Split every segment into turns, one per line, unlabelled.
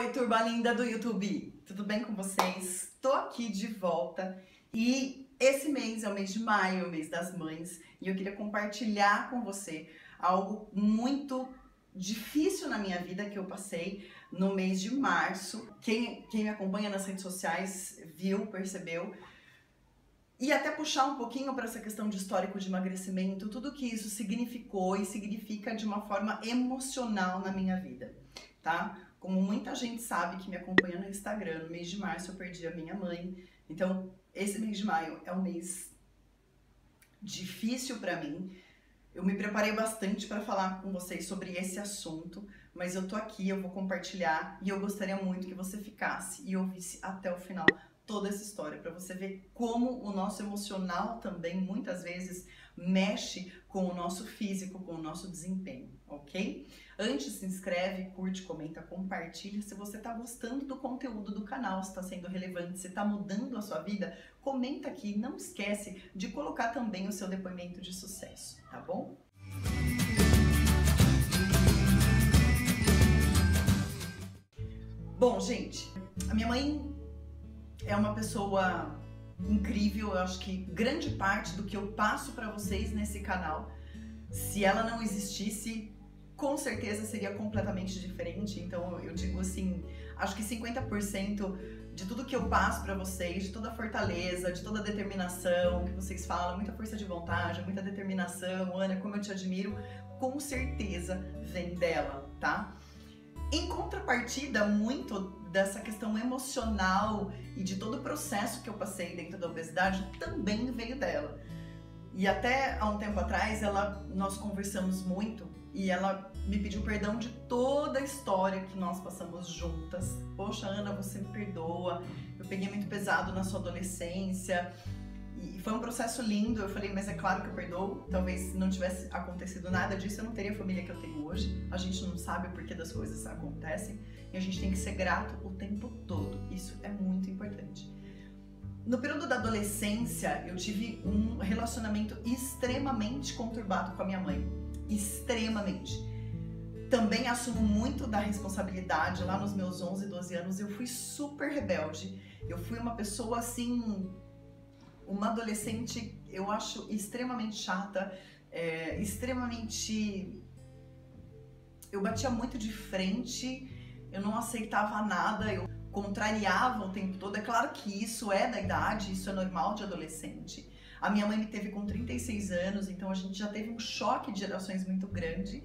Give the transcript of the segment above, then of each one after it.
Oi, turma linda do YouTube! Tudo bem com vocês? Tô aqui de volta e esse mês é o mês de maio, o mês das mães, e eu queria compartilhar com você algo muito difícil na minha vida que eu passei no mês de março. Quem me acompanha nas redes sociais viu, percebeu. E até puxar um pouquinho para essa questão de histórico de emagrecimento, tudo que isso significou e significa de uma forma emocional na minha vida, tá? Como muita gente sabe que me acompanha no Instagram, no mês de março eu perdi a minha mãe. Então, esse mês de maio é um mês difícil para mim. Eu me preparei bastante para falar com vocês sobre esse assunto, mas eu tô aqui, eu vou compartilhar e eu gostaria muito que você ficasse e ouvisse até o final toda essa história, para você ver como o nosso emocional também, muitas vezes, mexe com o nosso físico, com o nosso desempenho, ok? Antes, se inscreve, curte, comenta, compartilha. Se você está gostando do conteúdo do canal, se está sendo relevante, se está mudando a sua vida, comenta aqui. Não esquece de colocar também o seu depoimento de sucesso, tá bom? Bom, gente, a minha mãe é uma pessoa incrível. Eu acho que grande parte do que eu passo para vocês nesse canal, se ela não existisse, com certeza seria completamente diferente. Então eu digo assim, acho que 50% de tudo que eu passo para vocês, de toda a fortaleza, de toda a determinação que vocês falam, muita força de vontade, muita determinação, Ana, como eu te admiro, com certeza vem dela, tá? Em contrapartida, muito dessa questão emocional e de todo o processo que eu passei dentro da obesidade também veio dela. E até há um tempo atrás, nós conversamos muito e ela me pediu perdão de toda a história que nós passamos juntas. Poxa, Ana, você me perdoa, eu peguei muito pesado na sua adolescência. E foi um processo lindo. Eu falei, mas é claro que eu perdoo. Talvez se não tivesse acontecido nada disso, eu não teria a família que eu tenho hoje. A gente não sabe o porquê das coisas acontecem. E a gente tem que ser grato o tempo todo. Isso é muito importante. No período da adolescência, eu tive um relacionamento extremamente conturbado com a minha mãe. Extremamente. Também assumo muito da responsabilidade. Lá nos meus 11, 12 anos, eu fui super rebelde. Eu fui uma pessoa assim... uma adolescente, eu acho, extremamente chata, eu batia muito de frente, eu não aceitava nada, eu contrariava o tempo todo. É claro que isso é da idade, isso é normal de adolescente. A minha mãe me teve com 36 anos, então a gente já teve um choque de gerações muito grande.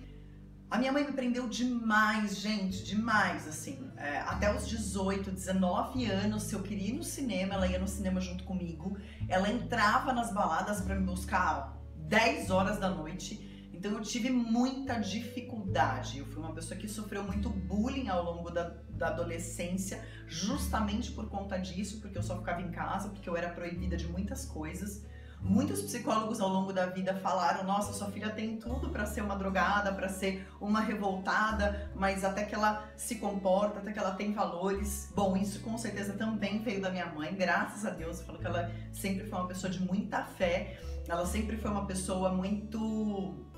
A minha mãe me prendeu demais, gente, demais, assim, até os 18, 19 anos, se eu queria ir no cinema, ela ia no cinema junto comigo, ela entrava nas baladas para me buscar 10 horas da noite, então eu tive muita dificuldade. Eu fui uma pessoa que sofreu muito bullying ao longo da adolescência, justamente por conta disso, porque eu só ficava em casa, porque eu era proibida de muitas coisas. Muitos psicólogos ao longo da vida falaram, nossa, sua filha tem tudo para ser uma drogada, para ser uma revoltada, mas até que ela se comporta, até que ela tem valores. Bom, isso com certeza também veio da minha mãe, graças a Deus. Eu falo que ela sempre foi uma pessoa de muita fé, ela sempre foi uma pessoa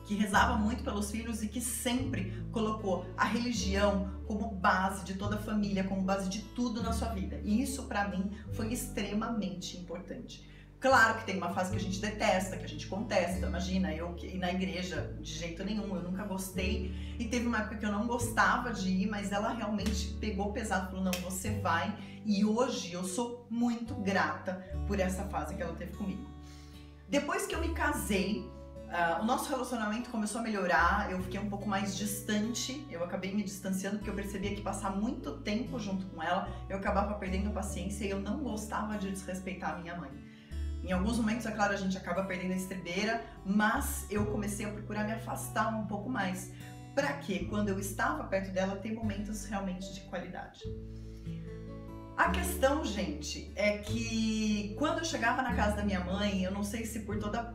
que rezava muito pelos filhos e que sempre colocou a religião como base de toda a família, como base de tudo na sua vida. E isso para mim foi extremamente importante. Claro que tem uma fase que a gente detesta, que a gente contesta. Imagina, eu ir na igreja de jeito nenhum, eu nunca gostei. E teve uma época que eu não gostava de ir, mas ela realmente pegou pesado, falou, não, você vai. E hoje eu sou muito grata por essa fase que ela teve comigo. Depois que eu me casei, o nosso relacionamento começou a melhorar, eu fiquei um pouco mais distante, eu acabei me distanciando porque eu percebia que passar muito tempo junto com ela, eu acabava perdendo a paciência e eu não gostava de desrespeitar a minha mãe. Em alguns momentos, é claro, a gente acaba perdendo a estribeira, mas eu comecei a procurar me afastar um pouco mais. Para que, quando eu estava perto dela, ter momentos realmente de qualidade. A questão, gente, é que quando eu chegava na casa da minha mãe, eu não sei se por toda a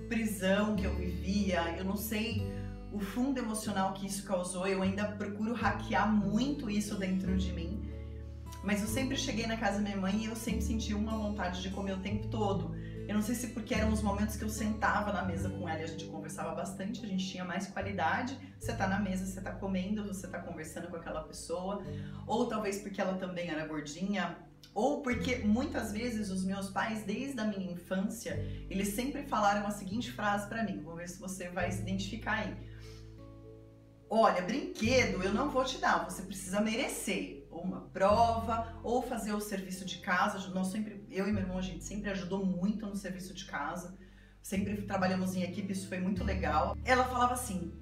prisão que eu vivia, eu não sei o fundo emocional que isso causou, eu ainda procuro hackear muito isso dentro de mim. Mas eu sempre cheguei na casa da minha mãe e eu sempre senti uma vontade de comer o tempo todo. Eu não sei se porque eram os momentos que eu sentava na mesa com ela e a gente conversava bastante, a gente tinha mais qualidade. Você tá na mesa, você tá comendo, você tá conversando com aquela pessoa. Ou talvez porque ela também era gordinha. Ou porque muitas vezes os meus pais, desde a minha infância, eles sempre falaram a seguinte frase pra mim. Vou ver se você vai se identificar aí. Olha, brinquedo eu não vou te dar, você precisa merecer. Ou uma prova, ou fazer o serviço de casa. Eu e meu irmão, a gente sempre ajudou muito no serviço de casa. Sempre trabalhamos em equipe, isso foi muito legal. Ela falava assim,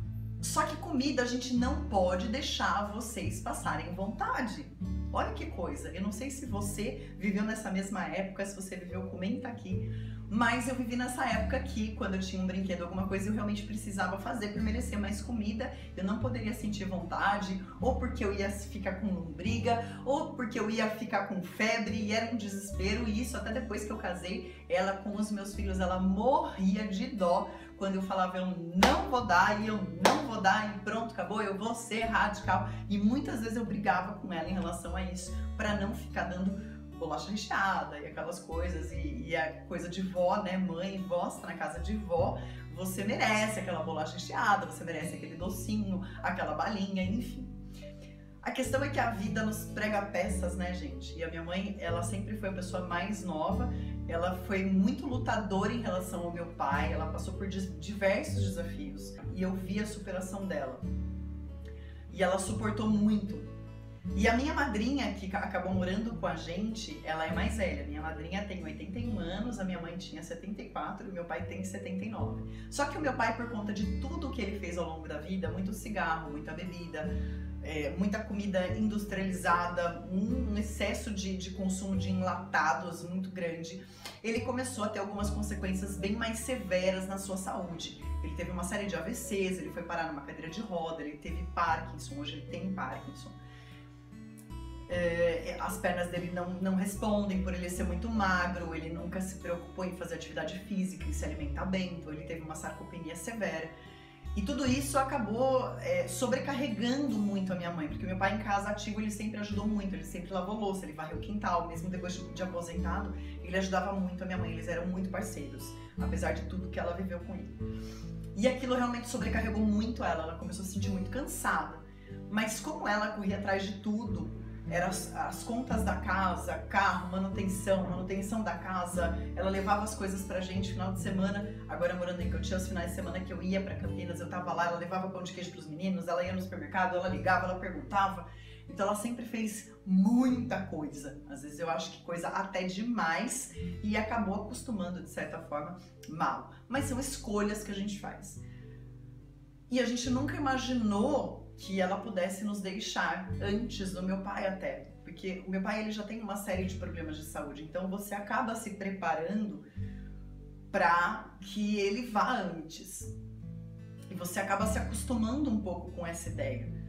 só que comida a gente não pode deixar vocês passarem vontade. Olha que coisa, eu não sei se você viveu nessa mesma época, se você viveu, comenta aqui. Mas eu vivi nessa época aqui, quando eu tinha um brinquedo, alguma coisa, eu realmente precisava fazer para merecer mais comida. Eu não poderia sentir vontade, ou porque eu ia ficar com lombriga, ou porque eu ia ficar com febre, e era um desespero. E isso até depois que eu casei, ela com os meus filhos, ela morria de dó quando eu falava eu não vou dar, e eu não vou dar, e pronto, acabou, eu vou ser radical. E muitas vezes eu brigava com ela em relação a isso, para não ficar dando bolacha recheada e aquelas coisas, e a coisa de vó, né, mãe, vó, você tá na casa de vó, você merece aquela bolacha recheada, você merece aquele docinho, aquela balinha, enfim. A questão é que a vida nos prega peças, né, gente? E a minha mãe, ela sempre foi a pessoa mais nova, ela foi muito lutadora em relação ao meu pai, ela passou por diversos desafios, e eu vi a superação dela. E ela suportou muito. E a minha madrinha, que acabou morando com a gente, ela é mais velha. Minha madrinha tem 81 anos, a minha mãe tinha 74 e o meu pai tem 79. Só que o meu pai, por conta de tudo que ele fez ao longo da vida, muito cigarro, muita bebida, muita comida industrializada, um excesso de consumo de enlatados muito grande, ele começou a ter algumas consequências bem mais severas na sua saúde. Ele teve uma série de AVCs, ele foi parar numa cadeira de roda, ele teve Parkinson, hoje ele tem Parkinson. As pernas dele não respondem por ele ser muito magro, ele nunca se preocupou em fazer atividade física, em se alimentar bem, então ele teve uma sarcopenia severa. E tudo isso acabou sobrecarregando muito a minha mãe, porque meu pai em casa ativo, ele sempre ajudou muito, ele sempre lavou louça, ele varreu o quintal, mesmo depois de aposentado, ele ajudava muito a minha mãe, eles eram muito parceiros, apesar de tudo que ela viveu com ele. E aquilo realmente sobrecarregou muito ela começou a se sentir muito cansada. Mas como ela corria atrás de tudo, eram as contas da casa, carro, manutenção da casa, ela levava as coisas pra gente final de semana, agora morando em Campinas, os finais de semana que eu ia pra Campinas, eu tava lá, ela levava pão de queijo pros meninos, ela ia no supermercado, ela ligava, ela perguntava, então ela sempre fez muita coisa, às vezes eu acho que coisa até demais, e acabou acostumando de certa forma mal, mas são escolhas que a gente faz. E a gente nunca imaginou que ela pudesse nos deixar antes do meu pai até, porque o meu pai ele já tem uma série de problemas de saúde, então você acaba se preparando para que ele vá antes e você acaba se acostumando um pouco com essa ideia.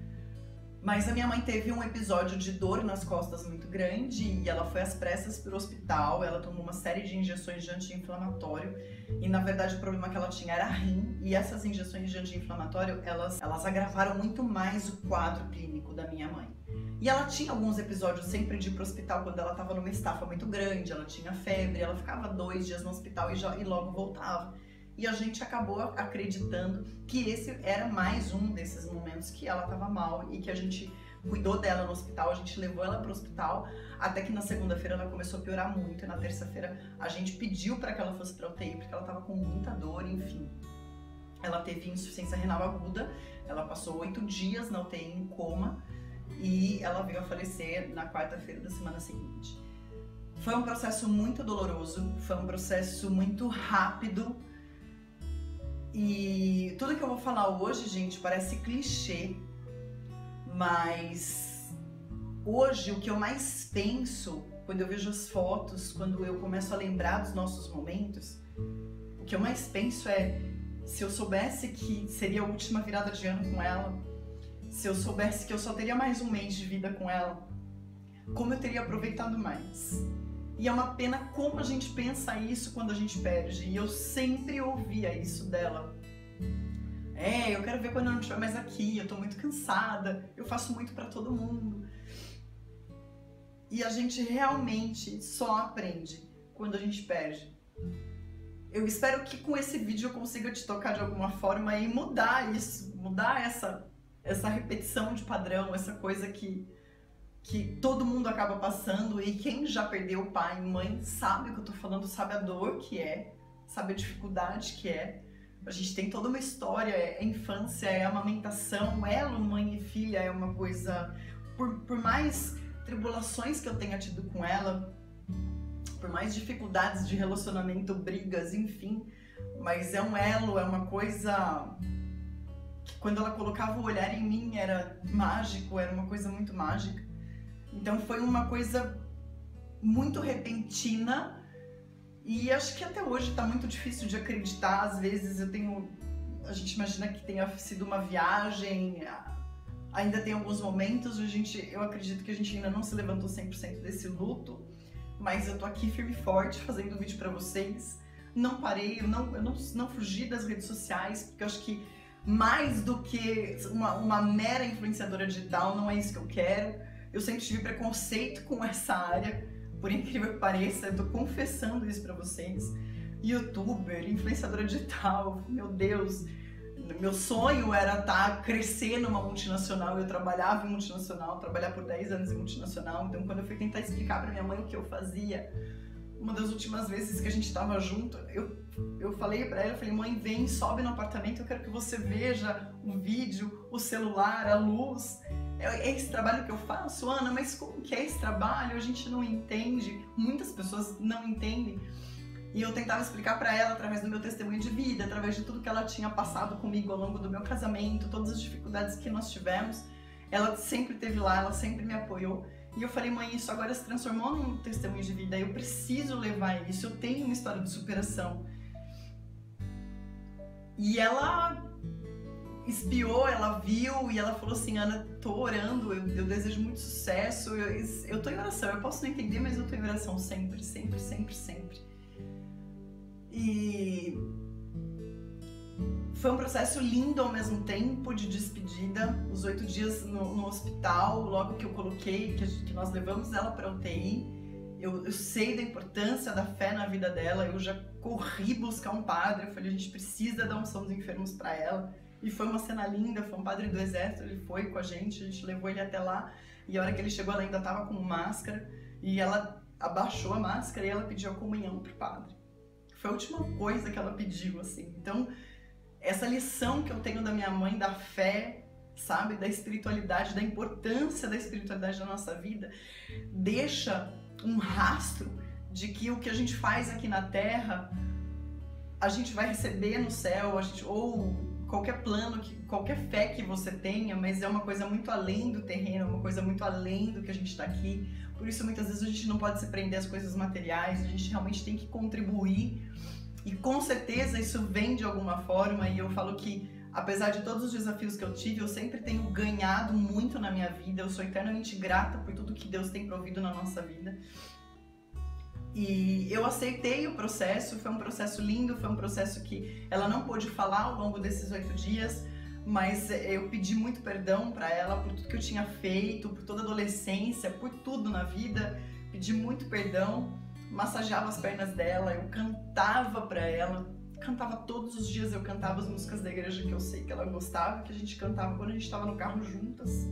Mas a minha mãe teve um episódio de dor nas costas muito grande e ela foi às pressas para o hospital, ela tomou uma série de injeções de anti-inflamatório e na verdade o problema que ela tinha era rim, e essas injeções de anti-inflamatório elas agravaram muito mais o quadro clínico da minha mãe. E ela tinha alguns episódios sempre de ir para o hospital quando ela estava numa estafa muito grande, ela tinha febre, ela ficava 2 dias no hospital e logo voltava. E a gente acabou acreditando que esse era mais um desses momentos que ela estava mal e que a gente cuidou dela no hospital, a gente levou ela para o hospital, até que na segunda-feira ela começou a piorar muito e na terça-feira a gente pediu para que ela fosse para UTI porque ela estava com muita dor, enfim. Ela teve insuficiência renal aguda, ela passou 8 dias na UTI em coma e ela veio a falecer na quarta-feira da semana seguinte. Foi um processo muito doloroso, foi um processo muito rápido. E tudo que eu vou falar hoje, gente, parece clichê, mas hoje o que eu mais penso, quando eu vejo as fotos, quando eu começo a lembrar dos nossos momentos, o que eu mais penso é, se eu soubesse que seria a última virada de ano com ela, se eu soubesse que eu só teria mais um mês de vida com ela, como eu teria aproveitado mais. E é uma pena como a gente pensa isso quando a gente perde. E eu sempre ouvia isso dela. Eu quero ver quando eu não estiver mais aqui, eu tô muito cansada, eu faço muito pra todo mundo. E a gente realmente só aprende quando a gente perde. Eu espero que com esse vídeo eu consiga te tocar de alguma forma e mudar isso, mudar essa repetição de padrão, essa coisa que todo mundo acaba passando, e quem já perdeu pai e mãe sabe o que eu tô falando, sabe a dor que é, sabe a dificuldade que é. A gente tem toda uma história, é infância, é amamentação, elo mãe e filha é uma coisa... Por mais tribulações que eu tenha tido com ela, por mais dificuldades de relacionamento, brigas, enfim, mas é um elo, é uma coisa que quando ela colocava o olhar em mim era mágico, era uma coisa muito mágica. Então foi uma coisa muito repentina e acho que até hoje está muito difícil de acreditar. Às vezes a gente imagina que tenha sido uma viagem, ainda tem alguns momentos, eu acredito que a gente ainda não se levantou 100% desse luto, mas eu tô aqui firme e forte fazendo vídeo para vocês. Não parei, eu não fugi das redes sociais, porque eu acho que mais do que uma mera influenciadora digital, não é isso que eu quero. Eu sempre tive preconceito com essa área, por incrível que pareça, eu tô confessando isso pra vocês. Youtuber, influenciadora digital, meu Deus, meu sonho era crescer numa multinacional, eu trabalhava em multinacional, trabalhar por 10 anos em multinacional, então quando eu fui tentar explicar pra minha mãe o que eu fazia, uma das últimas vezes que a gente tava junto, eu falei pra ela, mãe, vem, sobe no apartamento, eu quero que você veja o vídeo, o celular, a luz. É esse trabalho que eu faço, Ana, mas como que é esse trabalho? A gente não entende, muitas pessoas não entendem. E eu tentava explicar pra ela através do meu testemunho de vida, através de tudo que ela tinha passado comigo ao longo do meu casamento, todas as dificuldades que nós tivemos. Ela sempre esteve lá, ela sempre me apoiou. E eu falei, mãe, isso agora se transformou num testemunho de vida, eu preciso levar isso, eu tenho uma história de superação. E ela espiou, ela viu e ela falou assim, Ana, tô orando, eu desejo muito sucesso, eu tô em oração, eu posso não entender, mas eu tô em oração sempre, sempre, sempre, sempre. E foi um processo lindo ao mesmo tempo, de despedida, os 8 dias no hospital, logo que eu coloquei, que nós levamos ela para UTI, eu sei da importância da fé na vida dela, eu já corri buscar um padre, eu falei, a gente precisa dar unção dos enfermos para ela. E foi uma cena linda, foi um padre do exército, ele foi com a gente levou ele até lá, e a hora que ele chegou ela ainda estava com máscara, e ela abaixou a máscara e ela pediu a comunhão pro padre. Foi a última coisa que ela pediu, assim. Então, essa lição que eu tenho da minha mãe, da fé, sabe, da espiritualidade, da importância da espiritualidade na nossa vida, deixa um rastro de que o que a gente faz aqui na Terra, a gente vai receber no céu, ou qualquer plano, qualquer fé que você tenha, mas é uma coisa muito além do terreno, é uma coisa muito além do que a gente está aqui. Por isso, muitas vezes, a gente não pode se prender às coisas materiais, a gente realmente tem que contribuir. E com certeza isso vem de alguma forma, e eu falo que, apesar de todos os desafios que eu tive, eu sempre tenho ganhado muito na minha vida, eu sou eternamente grata por tudo que Deus tem provido na nossa vida. E eu aceitei o processo, foi um processo lindo, foi um processo que ela não pôde falar ao longo desses 8 dias, mas eu pedi muito perdão para ela por tudo que eu tinha feito, por toda a adolescência, por tudo na vida, pedi muito perdão, massageava as pernas dela, eu cantava para ela, cantava todos os dias, eu cantava as músicas da igreja que eu sei que ela gostava, que a gente cantava quando a gente estava no carro juntas.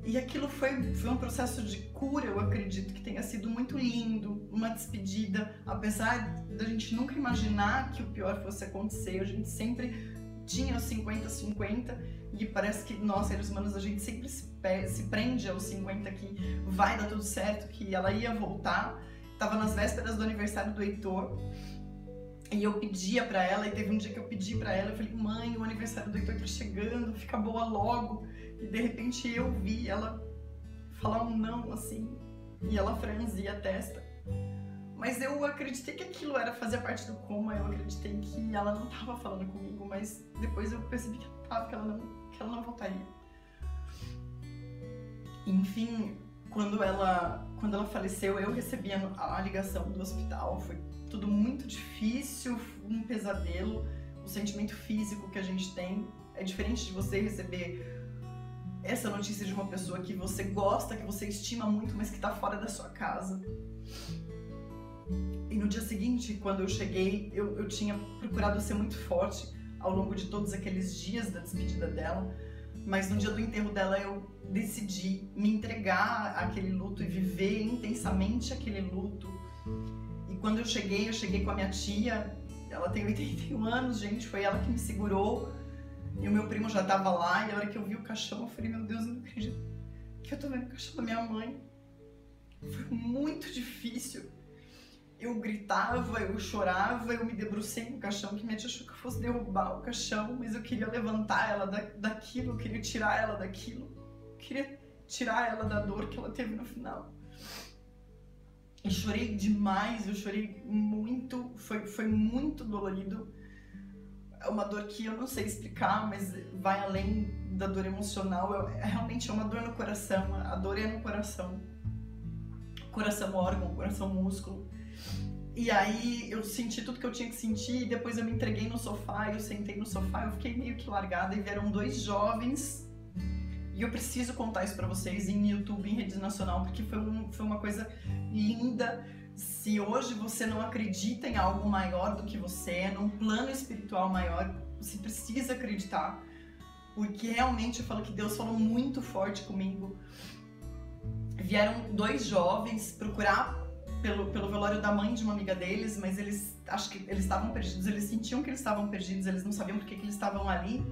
E aquilo foi um processo de cura, eu acredito que tenha sido muito lindo, uma despedida, apesar da gente nunca imaginar que o pior fosse acontecer, a gente sempre tinha os 50-50 e parece que nós, seres humanos, a gente sempre se prende aos 50 que vai dar tudo certo, que ela ia voltar. Tava nas vésperas do aniversário do Heitor e eu pedia pra ela, e teve um dia que eu pedi pra ela, eu falei, mãe, o aniversário do Heitor tá chegando, fica boa logo. E de repente eu vi ela falar um não, assim, e ela franzia a testa. Mas eu acreditei que aquilo fazia parte do coma, eu acreditei que ela não estava falando comigo, mas depois eu percebi que ela estava, que ela não voltaria. Enfim, quando ela faleceu, eu recebi a ligação do hospital, foi tudo muito difícil, um pesadelo, o sentimento físico que a gente tem é diferente de você receber essa notícia de uma pessoa que você gosta, que você estima muito, mas que está fora da sua casa. E no dia seguinte, quando eu cheguei, eu tinha procurado ser muito forte ao longo de todos aqueles dias da despedida dela, mas no dia do enterro dela eu decidi me entregar àquele luto e viver intensamente aquele luto. E quando eu cheguei com a minha tia, ela tem 81 anos, gente, foi ela que me segurou, e o meu primo já tava lá, e a hora que eu vi o caixão, eu falei, meu Deus, eu não acredito que eu tô vendo o caixão da minha mãe. Foi muito difícil. Eu gritava, eu chorava, eu me debrucei no caixão, que minha tia achou que eu fosse derrubar o caixão, mas eu queria levantar ela daquilo, eu queria tirar ela daquilo, eu queria tirar ela da dor que ela teve no final. E chorei demais, eu chorei muito, foi muito dolorido. É uma dor que eu não sei explicar, mas vai além da dor emocional, realmente é uma dor no coração, a dor é no coração. Coração órgão, coração músculo. E aí eu senti tudo que eu tinha que sentir, e depois eu me entreguei no sofá, eu sentei no sofá, eu fiquei meio que largada, e vieram 2 jovens, e eu preciso contar isso pra vocês em YouTube, em rede nacional, porque foi uma coisa linda. Se hoje você não acredita em algo maior do que você, num plano espiritual maior, você precisa acreditar, porque realmente eu falo que Deus falou muito forte comigo. Vieram 2 jovens procurar pelo velório da mãe de uma amiga deles, mas acho que eles estavam perdidos, eles sentiam que eles estavam perdidos, eles não sabiam por que eles estavam ali.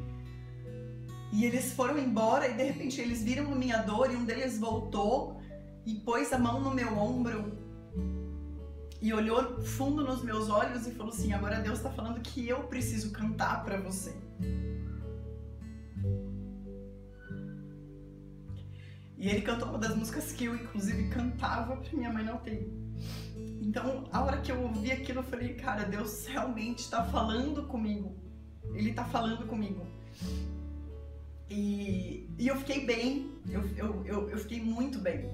E eles foram embora e de repente eles viram a minha dor, e um deles voltou e pôs a mão no meu ombro e olhou fundo nos meus olhos e falou assim, agora Deus tá falando que eu preciso cantar pra você. E ele cantou uma das músicas que eu, inclusive, cantava pra minha mãe na UTI. Então, a hora que eu ouvi aquilo, eu falei, cara, Deus realmente tá falando comigo. Ele tá falando comigo. E eu fiquei bem, eu fiquei muito bem.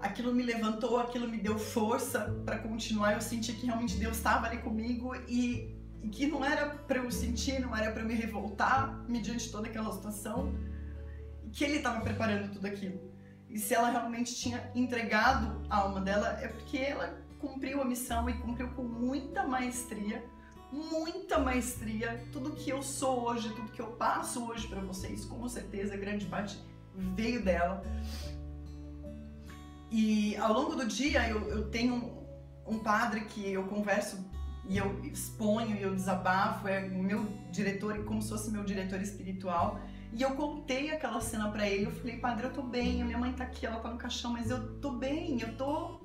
Aquilo me levantou, aquilo me deu força pra continuar. Eu senti que realmente Deus estava ali comigo e que não era pra eu sentir, não era pra eu me revoltar mediante toda aquela situação. Que ele estava preparando tudo aquilo. E se ela realmente tinha entregado a alma dela, é porque ela cumpriu a missão e cumpriu com muita maestria, tudo que eu sou hoje, tudo que eu passo hoje para vocês, com certeza, grande parte veio dela. E ao longo do dia eu tenho um padre que eu converso e eu exponho e eu desabafo, é o meu diretor, como se fosse meu diretor espiritual. E eu contei aquela cena pra ele, eu falei, padre, eu tô bem, a minha mãe tá aqui, ela tá no caixão, mas eu tô bem, eu tô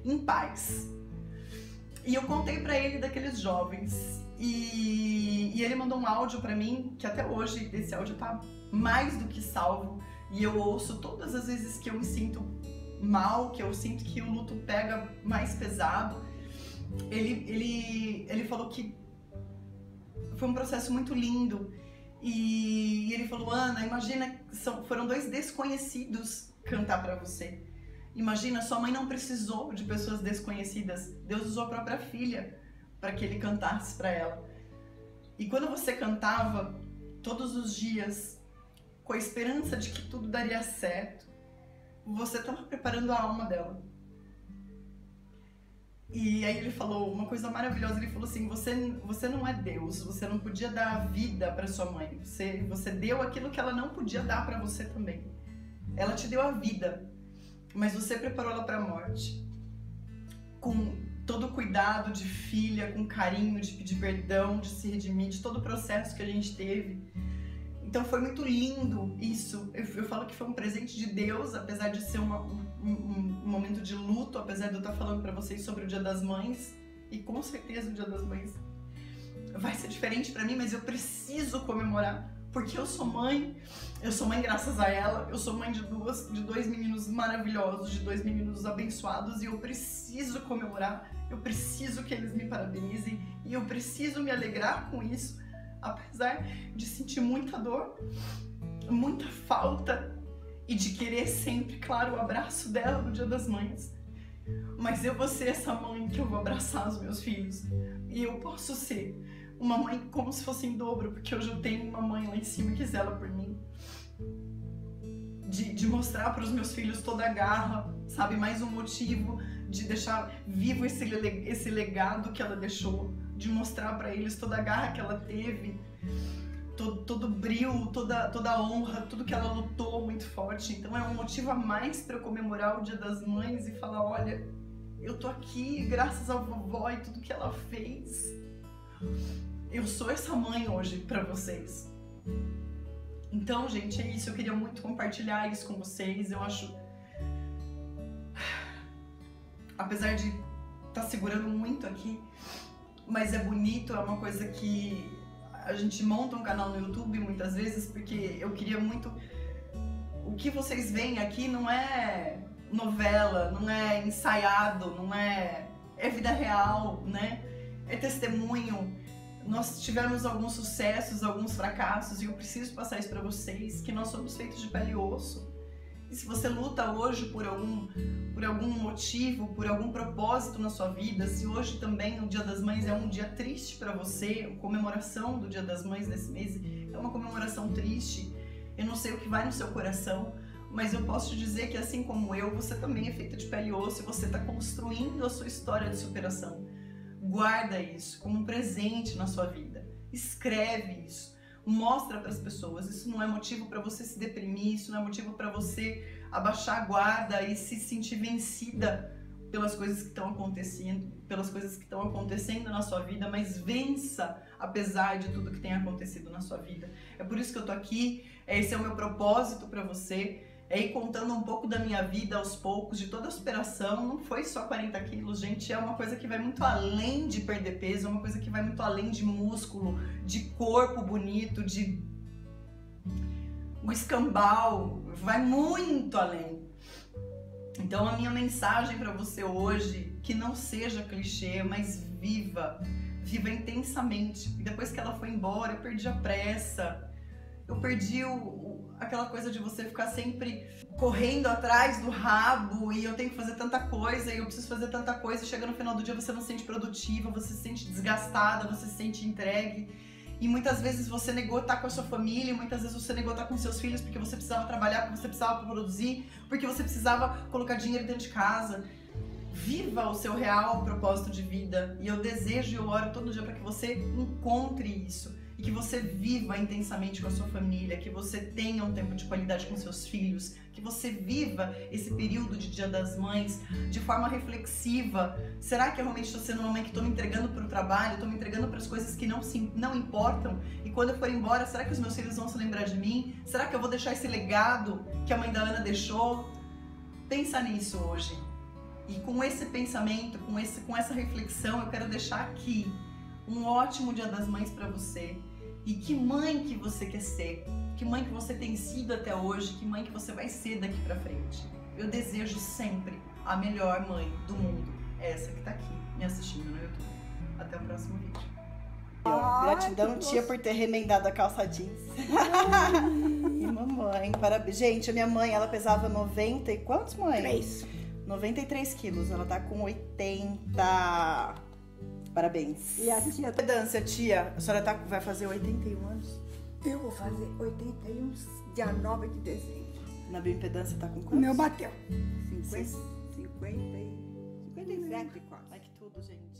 em paz. E eu contei pra ele daqueles jovens, e ele mandou um áudio pra mim, que até hoje esse áudio tá mais do que salvo, e eu ouço todas as vezes que eu me sinto mal, que eu sinto que o luto pega mais pesado. Ele falou que foi um processo muito lindo. E ele falou, Ana, imagina, foram 2 desconhecidos cantar pra você. Imagina, sua mãe não precisou de pessoas desconhecidas. Deus usou a própria filha para que ele cantasse pra ela. E quando você cantava todos os dias, com a esperança de que tudo daria certo, você estava preparando a alma dela. E aí ele falou uma coisa maravilhosa, ele falou assim, você não é Deus, você não podia dar a vida para sua mãe, você deu aquilo que ela não podia dar para você também. Ela te deu a vida, mas você preparou ela para a morte. Com todo o cuidado de filha, com carinho, de pedir perdão, de se redimir, de todo o processo que a gente teve. Então foi muito lindo isso, eu falo que foi um presente de Deus, apesar de ser um momento de luto, apesar de eu estar falando para vocês sobre o Dia das Mães, e com certeza o Dia das Mães vai ser diferente para mim, mas eu preciso comemorar, porque eu sou mãe graças a ela, eu sou mãe de 2 meninos maravilhosos, de 2 meninos abençoados, e eu preciso comemorar, eu preciso que eles me parabenizem, e eu preciso me alegrar com isso, apesar de sentir muita dor, muita falta e de querer sempre, claro, o abraço dela no Dia das Mães. Mas eu vou ser essa mãe que eu vou abraçar os meus filhos. E eu posso ser uma mãe como se fosse em dobro, porque hoje eu tenho uma mãe lá em cima que zela por mim. De mostrar para os meus filhos toda a garra, sabe? Mais um motivo de deixar vivo esse legado que ela deixou, de mostrar para eles toda a garra que ela teve, todo o brio, toda a honra, tudo que ela lutou muito forte. Então é um motivo a mais para eu comemorar o Dia das Mães e falar, olha, eu tô aqui graças à vovó e tudo que ela fez. Eu sou essa mãe hoje para vocês. Então, gente, é isso. Eu queria muito compartilhar isso com vocês. Eu acho, apesar de estar segurando muito aqui, mas é bonito, é uma coisa que a gente monta um canal no YouTube muitas vezes porque eu queria muito... O que vocês veem aqui não é novela, não é ensaiado, não é... É vida real, né? É testemunho. Nós tivemos alguns sucessos, alguns fracassos, e eu preciso passar isso pra vocês, que nós somos feitos de pele e osso. E se você luta hoje por algum motivo, por algum propósito na sua vida, se hoje também o Dia das Mães é um dia triste para você, a comemoração do Dia das Mães desse mês é uma comemoração triste, eu não sei o que vai no seu coração, mas eu posso te dizer que assim como eu, você também é feita de pele e osso e você está construindo a sua história de superação. Guarda isso como um presente na sua vida, escreve isso. Mostra para as pessoas, isso não é motivo para você se deprimir, isso não é motivo para você abaixar a guarda e se sentir vencida pelas coisas que estão acontecendo na sua vida, mas vença apesar de tudo que tem acontecido na sua vida. É por isso que eu tô aqui, esse é o meu propósito para você, é ir contando um pouco da minha vida aos poucos, de toda a superação. Não foi só 40 quilos, gente, é uma coisa que vai muito além de perder peso, é uma coisa que vai muito além de músculo, de corpo bonito, de o escambau, vai muito além. Então a minha mensagem para você hoje, que não seja clichê, mas viva intensamente. E depois que ela foi embora, eu perdi a pressa, eu perdi aquela coisa de você ficar sempre correndo atrás do rabo e eu tenho que fazer tanta coisa e eu preciso fazer tanta coisa e chega no final do dia você não se sente produtiva, você se sente desgastada, você se sente entregue e muitas vezes você negou estar com a sua família, muitas vezes você negou estar com seus filhos porque você precisava trabalhar, porque você precisava produzir, porque você precisava colocar dinheiro dentro de casa. Viva o seu real propósito de vida e eu desejo e eu oro todo dia para que você encontre isso. E que você viva intensamente com a sua família, que você tenha um tempo de qualidade com seus filhos, que você viva esse período de Dia das Mães de forma reflexiva. Será que eu realmente estou sendo uma mãe que estou me entregando para o trabalho, estou me entregando para as coisas que não importam? E quando eu for embora, será que os meus filhos vão se lembrar de mim? Será que eu vou deixar esse legado que a mãe da Ana deixou? Pensa nisso hoje. E com esse pensamento, com essa reflexão, eu quero deixar aqui um ótimo Dia das Mães para você. E que mãe que você quer ser, que mãe que você tem sido até hoje, que mãe que você vai ser daqui pra frente. Eu desejo sempre a melhor mãe do mundo, essa que tá aqui me assistindo no YouTube. Até o próximo vídeo.
Gratidão, tia, por ter remendado a calça jeans. E mamãe, parabéns. Gente, a minha mãe, ela pesava 90 e quantos, mãe? 93 quilos, ela tá com 80. Parabéns.
E a tia...
Dança, tia, a senhora vai fazer 81 anos?
Eu vou fazer 81, dia 9 de dezembro.
Na bioimpedância tá com quantos?
O meu bateu.
57
quase.
Ai, que tudo, gente.